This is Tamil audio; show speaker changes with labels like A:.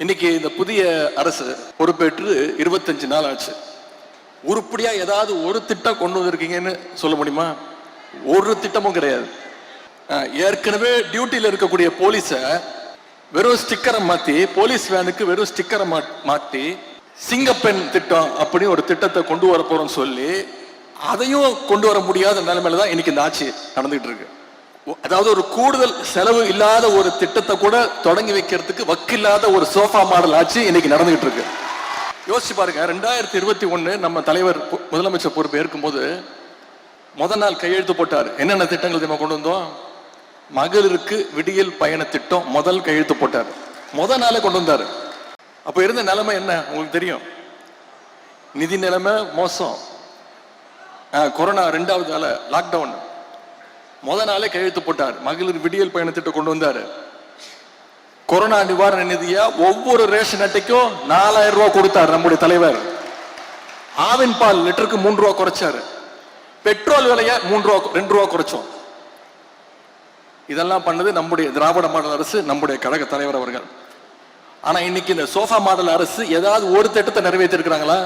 A: இன்னைக்கு இந்த புதிய அரசு பொறுப்பேற்று 25 நாள் ஆச்சு. உருப்படியா ஏதாவது ஒரு திட்டம் கொண்டு வந்திருக்கீங்கன்னு சொல்ல முடியுமா? ஒரு திட்டமும் கிடையாது. ஏற்கனவே டியூட்டியில் இருக்கக்கூடிய போலீஸ வெறும் ஸ்டிக்கரை மாத்தி, போலீஸ் வேனுக்கு வெறும் ஸ்டிக்கரை மாட்டி சிங்கப்பெண் திட்டம் அப்படி ஒரு திட்டத்தை கொண்டு வர போறோம்னு சொல்லி அதையும் கொண்டு வர முடியாத நிலைமையில தான் இன்னைக்கு இந்த ஆட்சி நடந்துகிட்டு இருக்கு. அதாவது ஒரு கூடுதல் செலவு இல்லாத ஒரு திட்டத்தை கூட தொடங்கி வைக்கிறதுக்கு வக்கில்லாத ஒரு சோஃபா மாடல் ஆட்சி இன்னைக்கு நடந்துகிட்டு இருக்கு. யோசிச்சு பாருங்க, 2021 நம்ம தலைவர் முதலமைச்சர் பொறுப்பு ஏற்கும்போது முதல் நாள் கையெழுத்து போட்டார். என்னென்ன திட்டங்கள் நம்ம கொண்டு வந்தோம்? மகளிருக்கு விடியல் பயண திட்டம் முதல் கையெழுத்து போட்டார். முதல் நாளே கொண்டு வந்தார். அப்ப இருந்த நிலைமை என்ன உங்களுக்கு தெரியும். நிதி நிலைமை மோசம், கொரோனா 2வது நாள் லாக்டவுன், முதல் நாளே கையெழுத்து போட்டார். மகளிர் விடியல் பயண திட்டம் கொண்டு வந்தாரு. கொரோனா நிவாரண நிதியா ஒவ்வொரு ரேஷன் அட்டைக்கும் 4000 ரூபாய் கொடுத்தார் நம்முடைய தலைவர். ஆவின் பால் லிட்டருக்கு 3 ரூபாய் குறைச்சாரு. பெட்ரோல் விலைய 2 ரூபாய் குறைச்சோம். இதெல்லாம் பண்ணது நம்முடைய திராவிட மாடல் அரசு, நம்முடைய கழக தலைவர் அவர்கள். ஆனா இன்னைக்கு இந்த சோஃபா மாடல் அரசு ஏதாவது ஒரு திட்டத்தை நிறைவேற்றி இருக்கிறாங்களா?